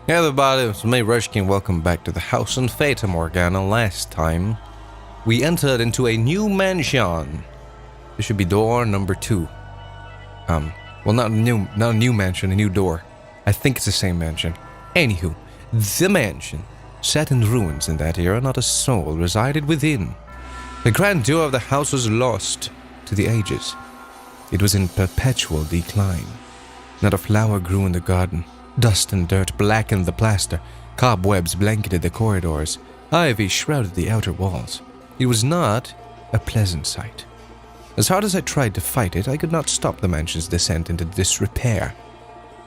Hey everybody, it's me, Rushkin. Welcome back to the house in Fata Morgana. Last time, we entered into a new mansion. This should be door number 2. Well, not a new mansion, a new door. I think it's the same mansion. Anywho, the mansion, set in ruins in that era, not a soul resided within. The grandeur of the house was lost to the ages. It was in perpetual decline. Not a flower grew in the garden. Dust and dirt blackened the plaster. Cobwebs blanketed the corridors. Ivy shrouded the outer walls. It was not a pleasant sight. As hard as I tried to fight it, I could not stop the mansion's descent into disrepair.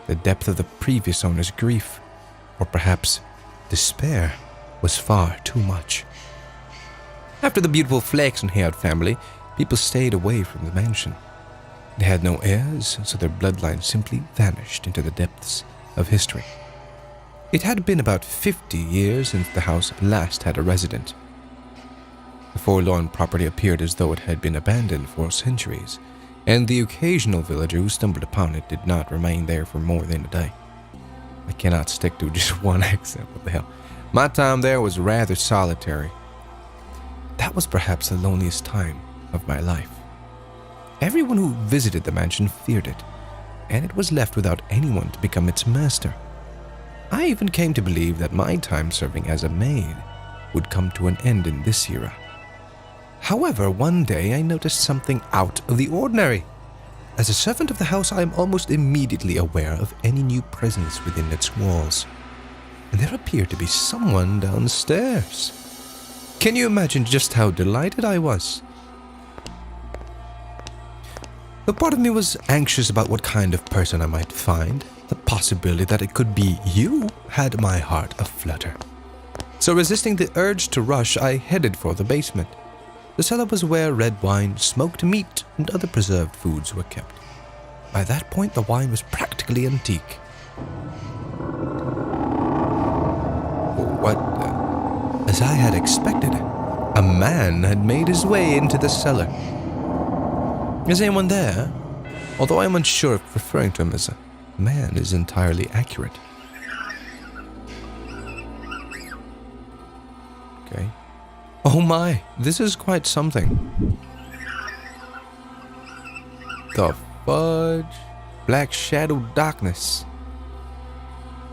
The depth of the previous owner's grief, or perhaps despair, was far too much. After the beautiful flaxen-haired family, people stayed away from the mansion. They had no heirs, so their bloodline simply vanished into the depths of history. It had been about 50 years since the house last had a resident. The forlorn property appeared as though it had been abandoned for centuries, and the occasional villager who stumbled upon it did not remain there for more than a day. I cannot stick to just one accent, what the hell. My time there was rather solitary. That was perhaps the loneliest time of my life. Everyone who visited the mansion feared it, and it was left without anyone to become its master. I even came to believe that my time serving as a maid would come to an end in this era. However, one day I noticed something out of the ordinary. As a servant of the house, I am almost immediately aware of any new presence within its walls, and there appeared to be someone downstairs. Can you imagine just how delighted I was? A part of me was anxious about what kind of person I might find. The possibility that it could be you had my heart aflutter. So resisting the urge to rush, I headed for the basement. The cellar was where red wine, smoked meat, and other preserved foods were kept. By that point, the wine was practically antique. What? As I had expected, a man had made his way into the cellar. Is anyone there? Although I am unsure if referring to him as a man is entirely accurate. Okay. Oh my, this is quite something. The fudge. Black shadow darkness.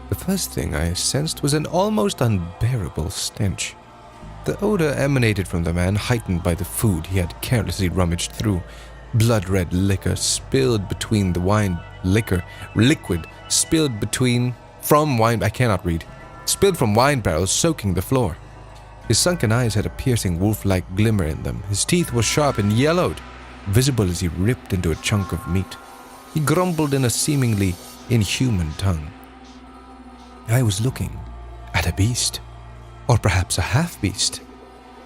The first thing I sensed was an almost unbearable stench. The odor emanated from the man, heightened by the food he had carelessly rummaged through. Blood-red liquor spilled between the wine... Liquid spilled from wine... I cannot read. Spilled from wine barrels, soaking the floor. His sunken eyes had a piercing wolf-like glimmer in them. His teeth were sharp and yellowed, visible as he ripped into a chunk of meat. He grumbled in a seemingly inhuman tongue. I was looking at a beast. Or perhaps a half-beast.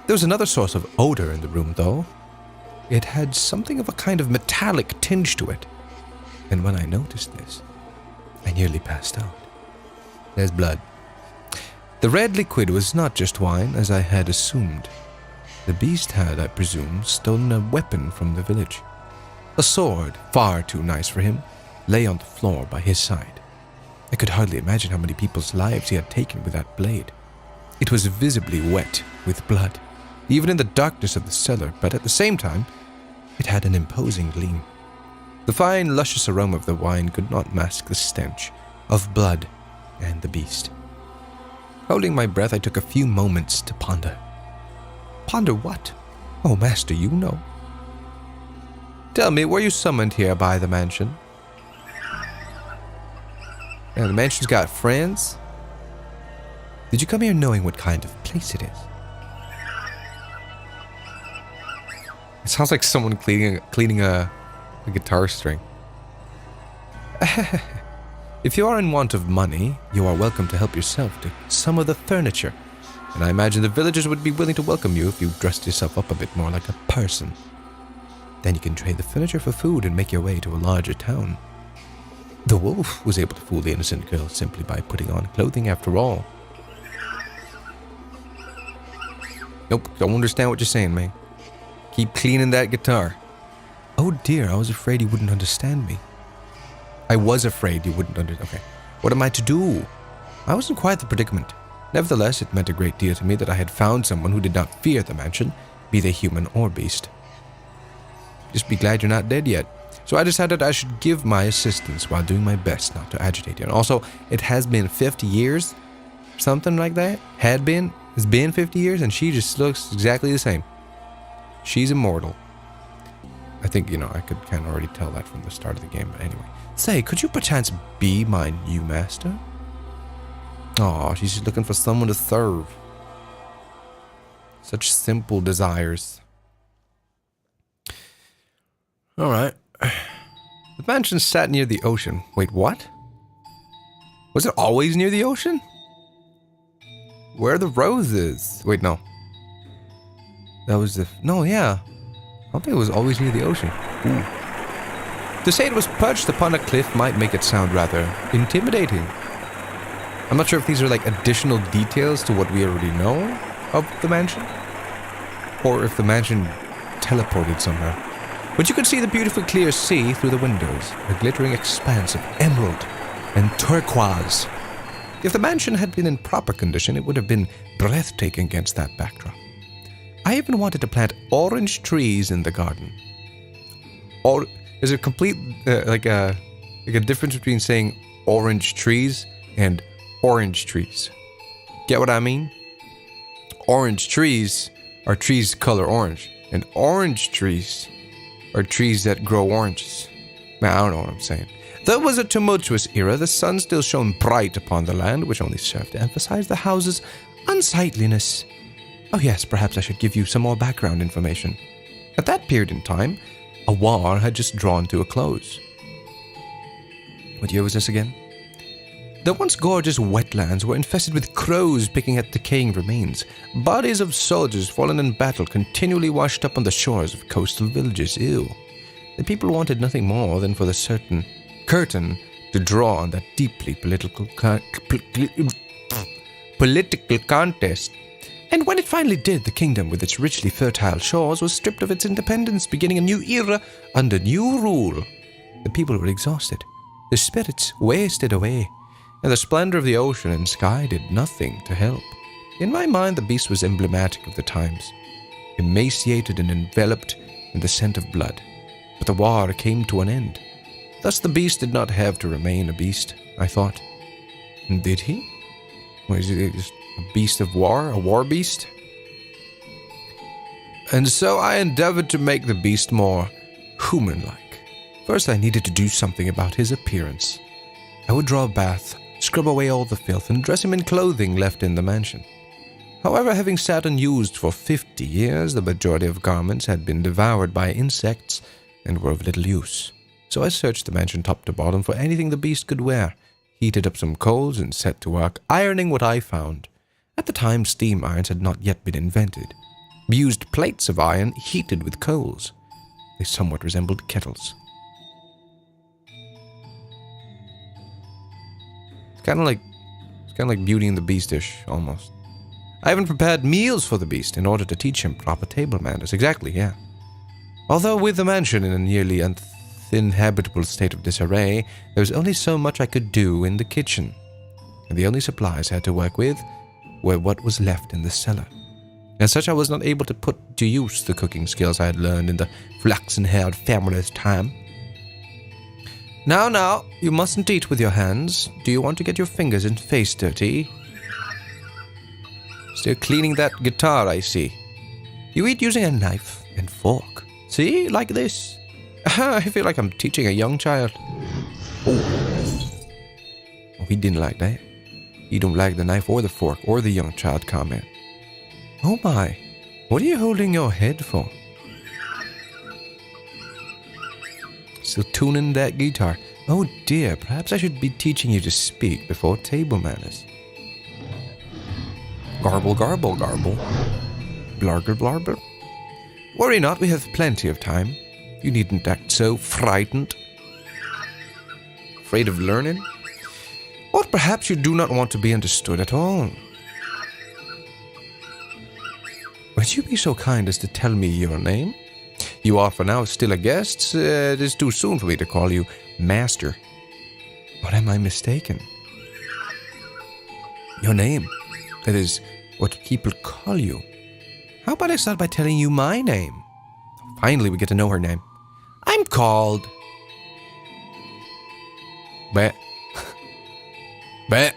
There was another source of odor in the room, though. It had something of a kind of metallic tinge to it. And when I noticed this, I nearly passed out. There's blood. The red liquid was not just wine, as I had assumed. The beast had, I presume, stolen a weapon from the village. A sword, far too nice for him, lay on the floor by his side. I could hardly imagine how many people's lives he had taken with that blade. It was visibly wet with blood, even in the darkness of the cellar, but at the same time, it had an imposing gleam. The fine, luscious aroma of the wine could not mask the stench of blood and the beast. Holding my breath, I took a few moments to ponder. Ponder what? Oh, master, you know. Tell me, were you summoned here by the mansion? Yeah, the mansion's got friends. Did you come here knowing what kind of place it is? It sounds like someone cleaning a guitar string. If you are in want of money, you are welcome to help yourself to some of the furniture. And I imagine the villagers would be willing to welcome you if you dressed yourself up a bit more like a person. Then you can trade the furniture for food and make your way to a larger town. The wolf was able to fool the innocent girl simply by putting on clothing after all. Nope, don't understand what you're saying, man. Keep cleaning that guitar. Oh dear, I was afraid you wouldn't understand me. I was afraid you wouldn't understand. Okay, what am I to do? I was in quite the predicament. Nevertheless, it meant a great deal to me that I had found someone who did not fear the mansion, be they human or beast. Just be glad you're not dead yet. So I decided I should give my assistance while doing my best not to agitate you. And also, it has been 50 years, something like that. It's been 50 years, and she just looks exactly the same. She's immortal. I think, I could kind of already tell that from the start of the game, but anyway. Say, could you perchance be my new master? Aw, she's just looking for someone to serve. Such simple desires. Alright. The mansion sat near the ocean. Wait, what? Was it always near the ocean? Where are the roses? Wait, no. That was the... No, yeah. I don't think it was always near the ocean. Ooh. To say it was perched upon a cliff might make it sound rather intimidating. I'm not sure if these are like additional details to what we already know of the mansion, or if the mansion teleported somewhere. But you could see the beautiful clear sea through the windows, a glittering expanse of emerald and turquoise. If the mansion had been in proper condition, it would have been breathtaking against that backdrop. I even wanted to plant orange trees in the garden. Or is it complete like a difference between saying orange trees and orange trees? Get what I mean? Orange trees are trees color orange, and orange trees are trees that grow oranges. Man, I don't know what I'm saying. Though it was a tumultuous era, the sun still shone bright upon the land, which only served to emphasize the house's unsightliness. Oh yes, perhaps I should give you some more background information. At that period in time, a war had just drawn to a close. What year was this again? The once gorgeous wetlands were infested with crows picking at decaying remains. Bodies of soldiers fallen in battle continually washed up on the shores of coastal villages. Ew. The people wanted nothing more than for the certain curtain to draw on that deeply political contest. And when it finally did, the kingdom, with its richly fertile shores, was stripped of its independence, beginning a new era under new rule. The people were exhausted. Their spirits wasted away, and the splendor of the ocean and sky did nothing to help. In my mind, the beast was emblematic of the times, emaciated and enveloped in the scent of blood. But the war came to an end. Thus the beast did not have to remain a beast, I thought. And did he? Was he just a beast of war? A war beast? And so I endeavored to make the beast more human-like. First, I needed to do something about his appearance. I would draw a bath, scrub away all the filth, and dress him in clothing left in the mansion. However, having sat unused for 50 years, the majority of garments had been devoured by insects and were of little use. So I searched the mansion top to bottom for anything the beast could wear, heated up some coals, and set to work ironing what I found. At the time, steam irons had not yet been invented. We used plates of iron heated with coals. They somewhat resembled kettles. It's kind of like Beauty and the Beast-ish, almost. I even prepared meals for the beast in order to teach him proper table manners. Exactly, yeah. Although with the mansion in a nearly uninhabitable state of disarray, there was only so much I could do in the kitchen, and the only supplies I had to work with were what was left in the cellar. As such, I was not able to put to use the cooking skills I had learned in the flaxen-haired family's time. Now, you mustn't eat with your hands. Do you want to get your fingers and face dirty? Still cleaning that guitar, I see. You eat using a knife and fork. See? Like this. I feel like I'm teaching a young child. Oh, he didn't like that. He don't like the knife or the fork or the young child comment. Oh my, what are you holding your head for? Still tuning that guitar. Oh dear, perhaps I should be teaching you to speak before table manners. Garble, garble, garble. Blargle, blarble. Worry not, we have plenty of time. You needn't act so frightened. Afraid of learning? Or perhaps you do not want to be understood at all. Would you be so kind as to tell me your name? You are for now still a guest. It is too soon for me to call you Master. Or am I mistaken? Your name. That is what people call you. How about I start by telling you my name? Finally, we get to know her name. I'm called... Bet. Bet.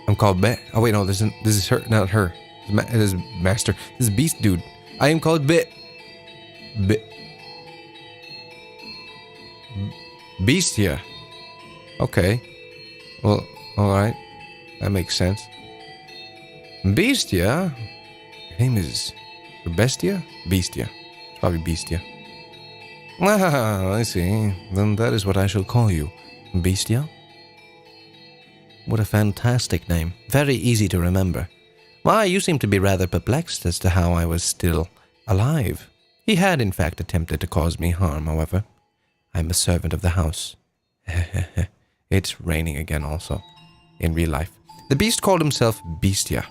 I'm called Bet. Oh, wait, no, this is her, not her. It is Master. This is Beast Dude. I am called Bet. Beastia. Okay. Well, alright. That makes sense. Beastia? Your name is... Bestia? Beastia. It's probably Beastia. Ah, I see. Then that is what I shall call you. Beastia? What a fantastic name. Very easy to remember. Why, you seem to be rather perplexed as to how I was still alive. He had, in fact, attempted to cause me harm, however. I'm a servant of the house. It's raining again also, in real life. The beast called himself Beastia.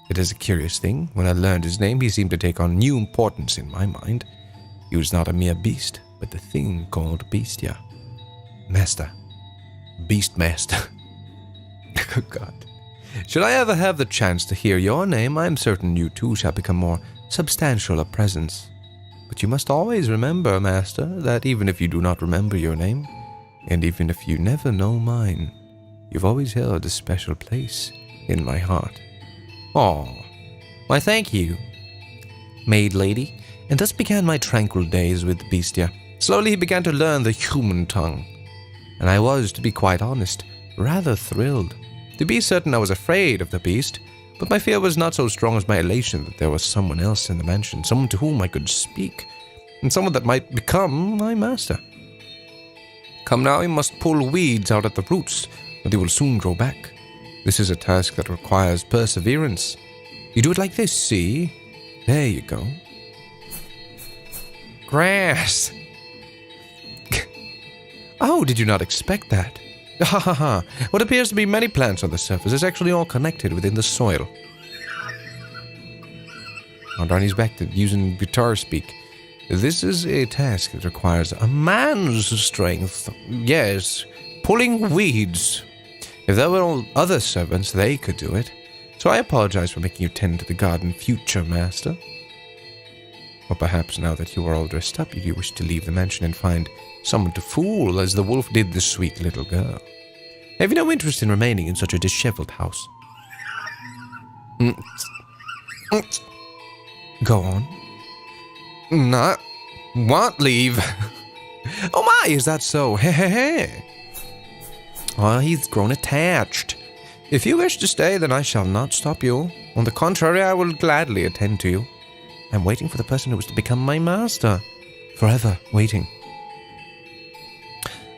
It is a curious thing. When I learned his name, he seemed to take on new importance in my mind. He was not a mere beast, but the thing called Beastia. Master. Beastmaster. Oh, God. Should I ever have the chance to hear your name, I am certain you too shall become more substantial a presence. But you must always remember, Master, that even if you do not remember your name, and even if you never know mine, you've always held a special place in my heart. Oh, why thank you, maid lady. And thus began my tranquil days with Beastia. Slowly he began to learn the human tongue, and I was, to be quite honest, rather thrilled. To be certain, I was afraid of the beast, but my fear was not so strong as my elation that there was someone else in the mansion, someone to whom I could speak, and someone that might become my master. Come now, you must pull weeds out at the roots, or they will soon grow back. This is a task that requires perseverance. You do it like this, see? There you go. Grass! Oh, did you not expect that? Ha ha ha. What appears to be many plants on the surface is actually all connected within the soil. Oh, darn, he's back to using guitar speak. This is a task that requires a man's strength. Yes, pulling weeds. If there were all other servants, they could do it. So I apologize for making you tend to the garden, future master. Or perhaps now that you are all dressed up, you wish to leave the mansion and find someone to fool, as the wolf did the sweet little girl. Have you no interest in remaining in such a disheveled house? Go on. Not want leave. Oh my, is that so? He. Oh, he's grown attached. If you wish to stay, then I shall not stop you. On the contrary, I will gladly attend to you. I'm waiting for the person who is to become my master. Forever waiting.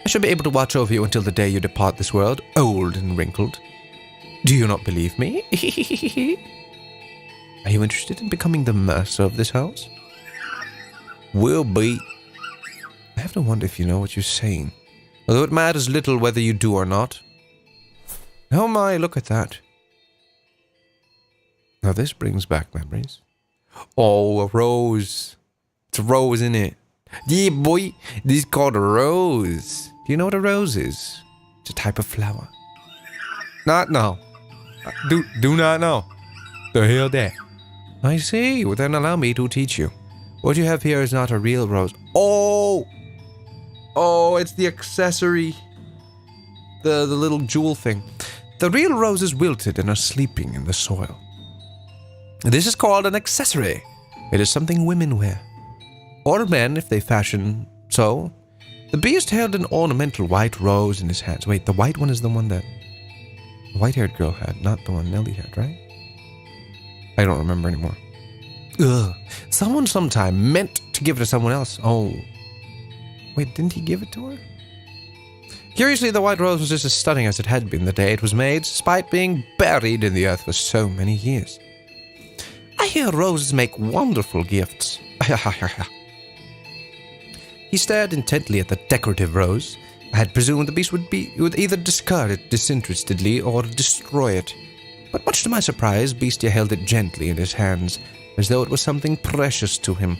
I shall be able to watch over you until the day you depart this world, old and wrinkled. Do you not believe me? Are you interested in becoming the master of this house? Will be. I have to wonder if you know what you're saying, although it matters little whether you do or not. Oh my, look at that. Now this brings back memories. Oh, a rose. It's a rose, isn't it? Yeah, boy. This is called a rose. Do you know what a rose is? It's a type of flower. Not know. Do not know. The hell that? I see. Well, then allow me to teach you. What you have here is not a real rose. Oh! Oh, it's the accessory. The little jewel thing. The real roses wilted and are sleeping in the soil. This is called an accessory. It is something women wear. Or men if they fashion so. The beast held an ornamental white rose in his hands. Wait, the white one is the one that the white-haired girl had, not the one Nelly had, right? I don't remember anymore. Ugh. Someone sometime meant to give it to someone else. Oh. Wait, didn't he give it to her? Curiously, the white rose was just as stunning as it had been the day it was made, despite being buried in the earth for so many years. I hear roses make wonderful gifts. He stared intently at the decorative rose. I had presumed the beast would either discard it disinterestedly or destroy it. But much to my surprise, Beastia held it gently in his hands, as though it was something precious to him.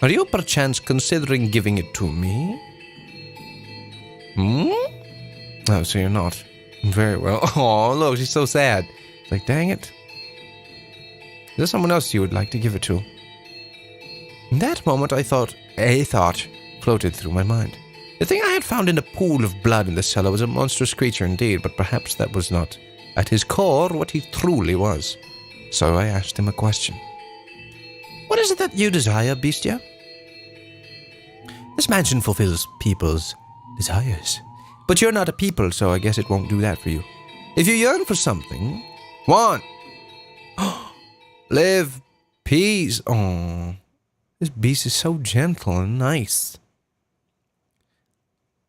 Are you perchance considering giving it to me? Oh, so you're not. Very well. Oh, look, she's so sad. It's like, dang it. Is there someone else you would like to give it to? In that moment, a thought floated through my mind. The thing I had found in the pool of blood in the cellar was a monstrous creature indeed, but perhaps that was not, at his core, what he truly was. So I asked him a question. What is it that you desire, Bestia? This mansion fulfills people's desires. But you're not a people, so I guess it won't do that for you. If you yearn for something, want, live, peace. Oh, this beast is so gentle and nice.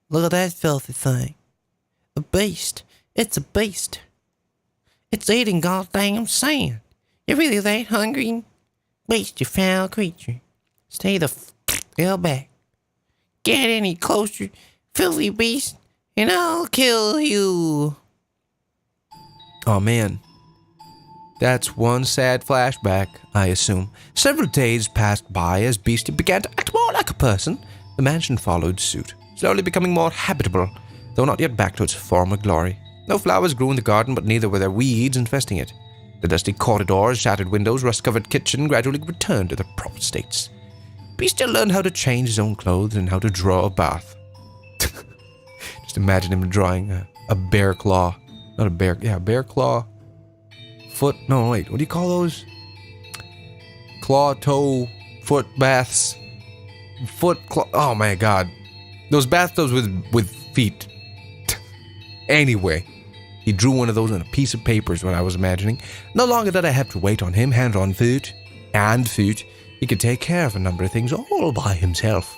Look at that filthy thing. A beast. It's a beast. It's eating goddamn sand. You really that hungry? Beast, you foul creature. Stay the hell back. Get any closer, filthy beast, and I'll kill you. Oh man. That's one sad flashback, I assume. Several days passed by as Beastie began to act more like a person. The mansion followed suit, slowly becoming more habitable, though not yet back to its former glory. No flowers grew in the garden, but neither were there weeds infesting it. The dusty corridors, shattered windows, rust-covered kitchen gradually returned to their proper states. Beastie learned how to change his own clothes and how to draw a bath. Just imagine him drawing a bear claw. Not a bear, yeah, bear claw. Foot, no, wait, what do you call those? Claw, toe, foot baths. Claw, oh my god. Those bathtubs with feet. Anyway, he drew one of those on a piece of paper is what I was imagining. No longer did I have to wait on him, hand on foot, and foot. He could take care of a number of things all by himself.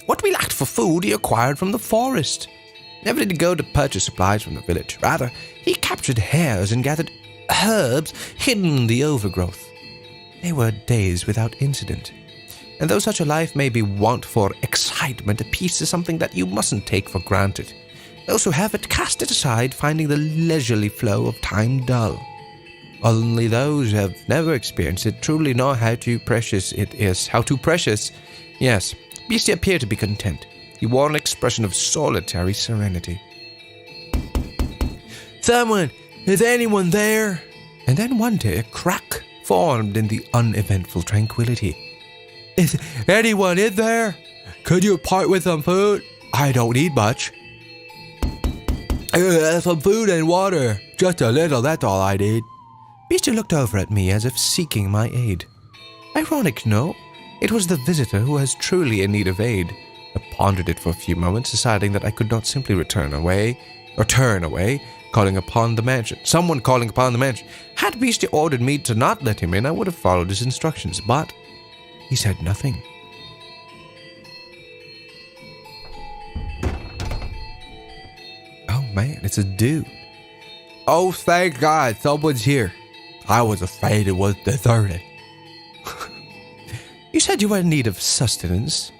What we lacked for food he acquired from the forest. Never did he go to purchase supplies from the village. Rather, he captured hares and gathered herbs hidden in the overgrowth. They were days without incident. And though such a life may be wont for excitement, peace is something that you mustn't take for granted. Those who have it cast it aside, finding the leisurely flow of time dull. Only those who have never experienced it truly know how precious it is. Yes, Beastie appeared to be content. He wore an expression of solitary serenity. Someone! Is anyone there? And then one day a crack formed in the uneventful tranquility. Is anyone in there? Could you part with some food? I don't need much. Some food and water. Just a little, that's all I need. Beastie looked over at me as if seeking my aid. Ironic, no? It was the visitor who was truly in need of aid. I pondered it for a few moments, deciding that I could not simply turn away, calling upon the mansion. Someone calling upon the mansion. Had Beastie ordered me to not let him in, I would have followed his instructions, but he said nothing. Oh man, it's a dude. Oh, thank God, someone's here. I was afraid it was deserted. You said you were in need of sustenance?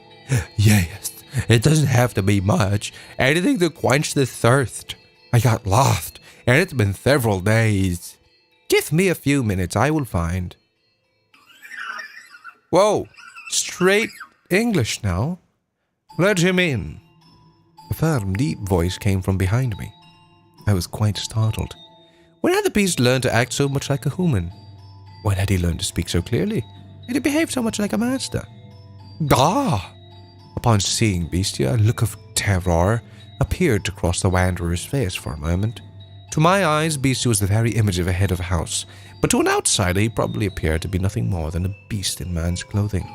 Yes, it doesn't have to be much. Anything to quench the thirst. I got lost, and it's been several days. Give me a few minutes, I will find. Whoa, straight English now. Let him in. A firm, deep voice came from behind me. I was quite startled. When had the beast learned to act so much like a human? When had he learned to speak so clearly? Had he behaved so much like a master? Ah! Upon seeing Beastie, a look of terror appeared to cross the wanderer's face for a moment. To my eyes, Beastie was the very image of a head of a house, but to an outsider he probably appeared to be nothing more than a beast in man's clothing.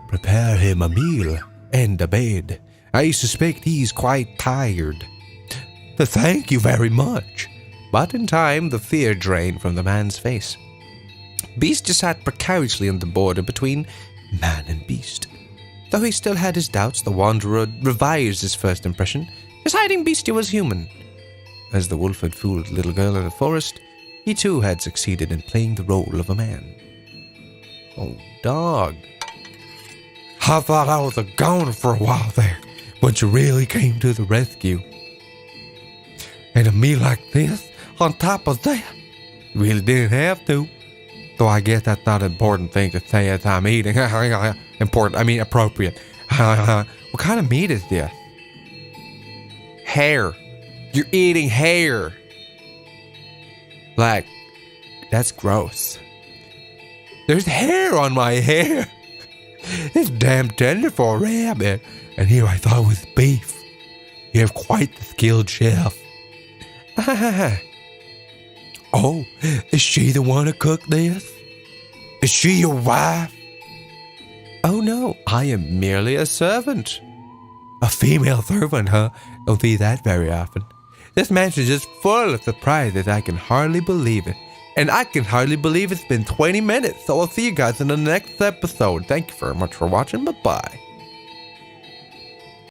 Prepare him a meal and a bed. I suspect he's quite tired. Thank you very much. But in time, the fear drained from the man's face. Beastie sat precariously on the border between man and beast. Though he still had his doubts, the wanderer revised his first impression, deciding Beastie was human. As the wolf had fooled the little girl in the forest, he too had succeeded in playing the role of a man. Oh, dog. I thought I was a goner for a while there, but you really came to the rescue. And a meal like this, on top of that, you really didn't have to. Though I guess that's not an important thing to say as I'm eating. Appropriate. What kind of meat is this? Hare. You're eating hair. Like, that's gross. There's hair on my hair. It's damn tender for a rabbit. And here I thought it was beef. You have quite the skilled chef. Oh, is she the one to cook this? Is she your wife? Oh no, I am merely a servant. A female servant, huh? Don't see that very often. This mansion is just full of surprises. I can hardly believe it. And I can hardly believe it's been 20 minutes. So I'll see you guys in the next episode. Thank you very much for watching. Bye-bye.